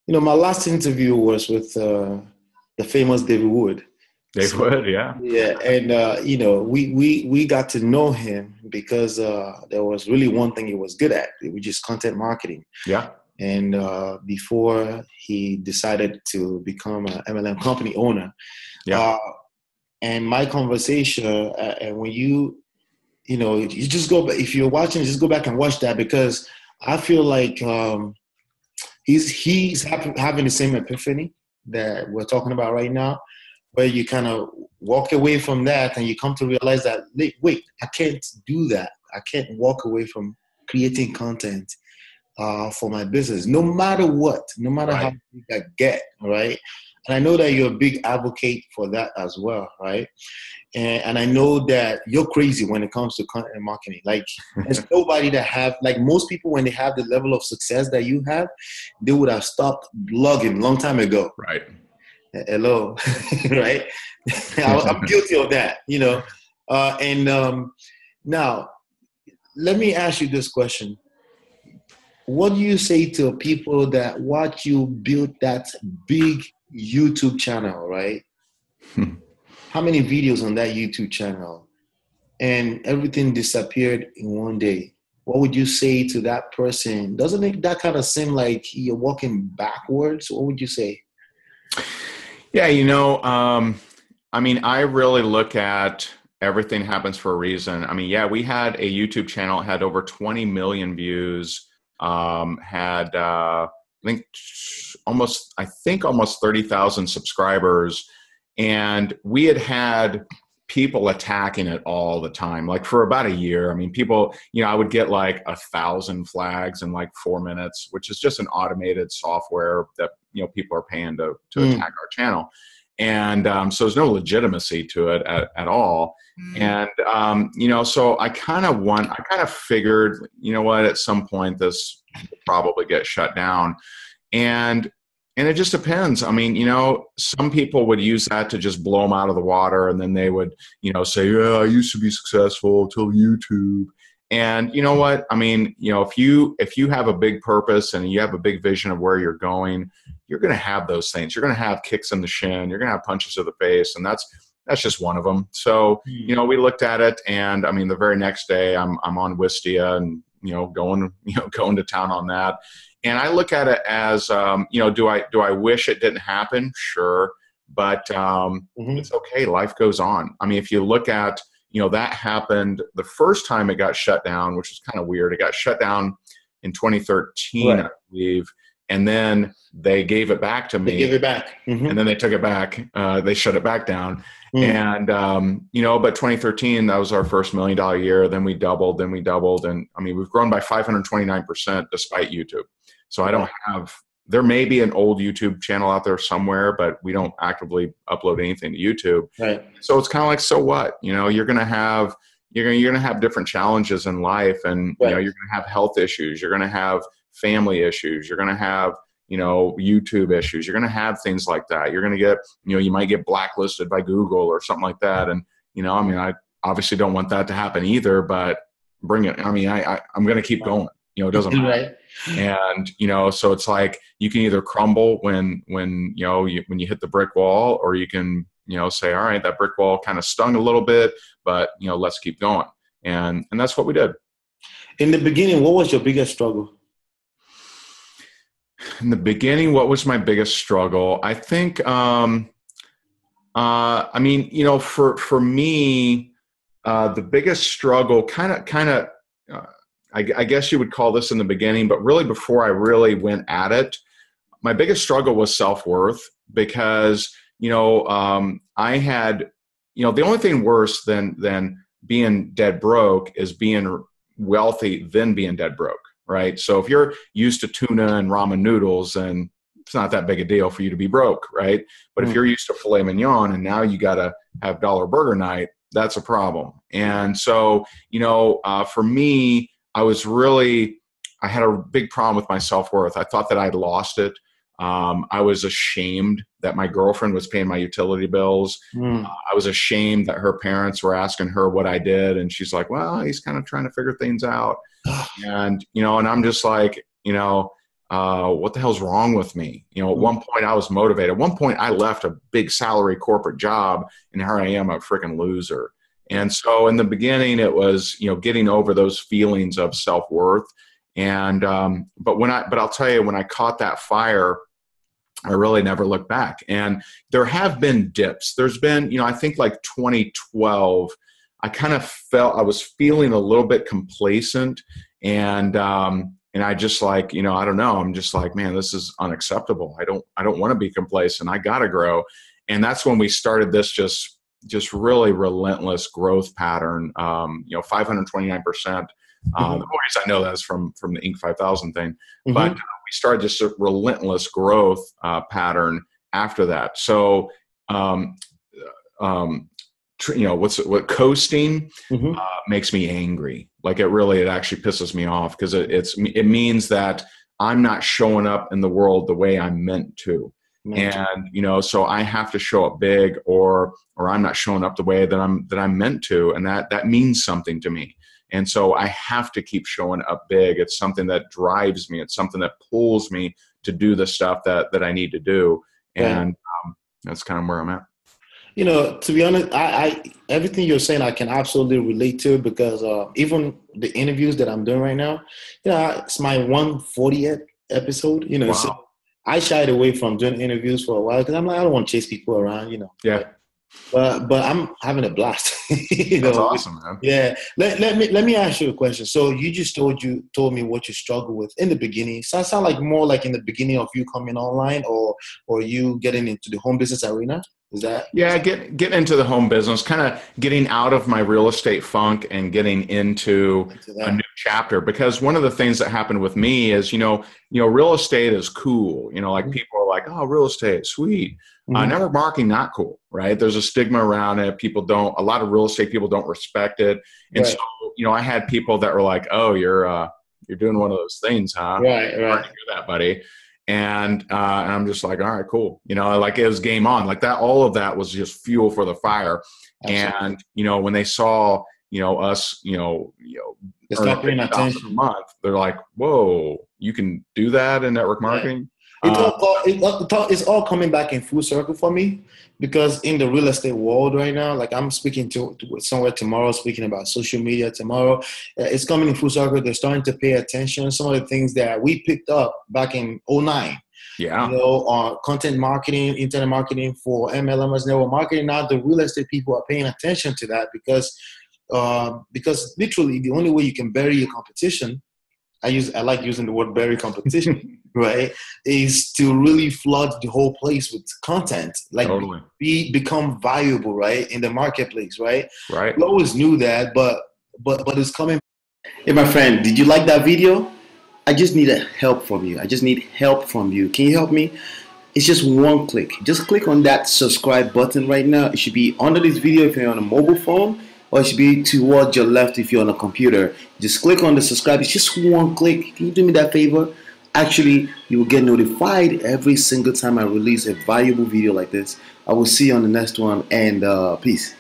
My last interview was with the famous David Wood. Dave Wood, yeah. Yeah, and we got to know him because there was really one thing he was good at, which is content marketing. Yeah. And before he decided to become an MLM company owner, yeah. And my conversation, and when you just go, if you're watching, just go back and watch that, because I feel like he's having the same epiphany that we're talking about right now, where you kind of walk away from that and you come to realize that, wait, I can't do that. I can't walk away from creating content for my business, no matter what, no matter how big I get, right? And I know that you're a big advocate for that as well, right? And I know that you're crazy when it comes to content marketing. Like, there's nobody that have, like, most people, when they have the level of success that you have, they would have stopped blogging long time ago. Right. Hello, right? I'm guilty of that, now, let me ask you this question. What do you say to people that watch you build that big YouTube channel, right? How many videos on that YouTube channel? And everything disappeared in one day. What would you say to that person? Doesn't that kind of seem like you're walking backwards? What would you say? Yeah, I really look at everything happens for a reason. We had a YouTube channel, had over 20 million views, had I think almost 30,000 subscribers, and we had people attacking it all the time, like for about a year. People, I would get like 1,000 flags in like 4 minutes, which is just an automated software that, people are paying to attack our channel. And so there's no legitimacy to it at all. And, so I kind of figured, at some point this will probably get shut down. And it just depends. Some people would use that to just blow them out of the water. And then they would, say, yeah, I used to be successful till YouTube. And you know what? If you have a big purpose and you have a big vision of where you're going, you're going to have those things. You're going to have kicks in the shin. You're going to have punches to the face. And that's just one of them. So, we looked at it, and the very next day I'm on Wistia and, going to town on that. And I look at it as, do I wish it didn't happen? Sure. But it's okay. Life goes on. If you look at, that happened the first time it got shut down, which was kind of weird. It got shut down in 2013, right. I believe. And then they gave it back to me. They gave it back. And then they took it back. They shut it back down. And, but 2013, that was our first $1 million year. Then we doubled. And we've grown by 529% despite YouTube. So I don't have, there may be an old YouTube channel out there somewhere, but we don't actively upload anything to YouTube. Right. So it's kind of like, so what? You're going to have different challenges in life, and right. You're going to have health issues. You're going to have family issues. You're going to have, YouTube issues. You're going to have things like that. You're going to get, you might get blacklisted by Google or something like that. And, I obviously don't want that to happen either, but bring it. I'm going to keep going. It doesn't matter. Right. And, so it's like you can either crumble when you hit the brick wall, or you can, say, all right, that brick wall kind of stung a little bit, but, let's keep going. And that's what we did. In the beginning, what was your biggest struggle? In the beginning, what was my biggest struggle? I think, for me, the biggest struggle I guess you would call this in the beginning, but really before I really went at it, my biggest struggle was self-worth, because, I had, the only thing worse than being dead broke is being wealthy, then being dead broke, right? So if you're used to tuna and ramen noodles, then it's not that big a deal for you to be broke, right? But if you're used to filet mignon and now you got to have dollar burger night, that's a problem. And so, for me, I had a big problem with my self-worth. I thought that I'd lost it. I was ashamed that my girlfriend was paying my utility bills. I was ashamed that her parents were asking her what I did. And she's like, well, he's kind of trying to figure things out. And, and I'm just like, what the hell's wrong with me? You know, at one point I was motivated. At one point I left a big salary corporate job, and here I am, a freaking loser. And so in the beginning, it was, you know, getting over those feelings of self-worth. And, but I'll tell you, when I caught that fire, I really never looked back. And there have been dips. There's been, you know, I think like 2012, I kind of felt, I was feeling a little bit complacent, and I just like, you know, I don't know. I'm just like, man, this is unacceptable. I don't want to be complacent. I got to grow. And that's when we started this just really relentless growth pattern. You know, 529%. The reason I know that's from the Inc. 5000 thing, but we started just a relentless growth pattern after that. So, you know, what coasting makes me angry. Like it actually pisses me off, because it means that I'm not showing up in the world the way I'm meant to. And, you know, so I have to show up big, or I'm not showing up the way that I'm meant to. And that means something to me. And so I have to keep showing up big. It's something that drives me. It's something that pulls me to do the stuff that I need to do. And that's kind of where I'm at. You know, to be honest, I everything you're saying, I can absolutely relate to, because even the interviews that I'm doing right now, you know, it's my 140th episode, you know. Wow. So I shied away from doing interviews for a while, because I'm like, I don't want to chase people around, you know. Yeah. But I'm having a blast. You know? That's awesome, man. Yeah. Let me ask you a question. So you just told me what you struggle with in the beginning. So it sound like more like in the beginning of you coming online, or you getting into the home business arena. Is that? Yeah, get into the home business, kind of getting out of my real estate funk and getting into a new chapter. Because one of the things that happened with me is, you know, real estate is cool. You know, like people are like, oh, real estate, sweet. Network marketing, not cool, right? There's a stigma around it. A lot of real estate people don't respect it. And so, you know, I had people that were like, oh, you're doing one of those things, huh? Right. Hard to hear that, buddy. And I'm just like, all right, cool. You know, like it was game on. Like that, all of that was just fuel for the fire. Absolutely. And, you know, when they saw, you know, us, you know, start paying attention a month, they're like, whoa, you can do that in network marketing? It's all coming back in full circle for me, because in the real estate world right now, like I'm speaking to somewhere tomorrow, speaking about social media tomorrow, it's coming in full circle. They're starting to pay attention. Some of the things that we picked up back in 2009, you know, content marketing, internet marketing for MLMs, network marketing. Now the real estate people are paying attention to that, because literally the only way you can bury your competition, I like using the word bury competition, right, is to really flood the whole place with content, like totally. Become valuable, right, in the marketplace, right? Right. We always knew that, but it's coming. Hey, my friend, did you like that video? I just need help from you. Can you help me? It's just one click. Just click on that subscribe button right now. It should be under this video if you're on a mobile phone, or it should be towards your left if you're on a computer. Just click on the subscribe. It's just one click. Can you do me that favor? Actually, you will get notified every single time I release a valuable video like this. I will see you on the next one, and peace.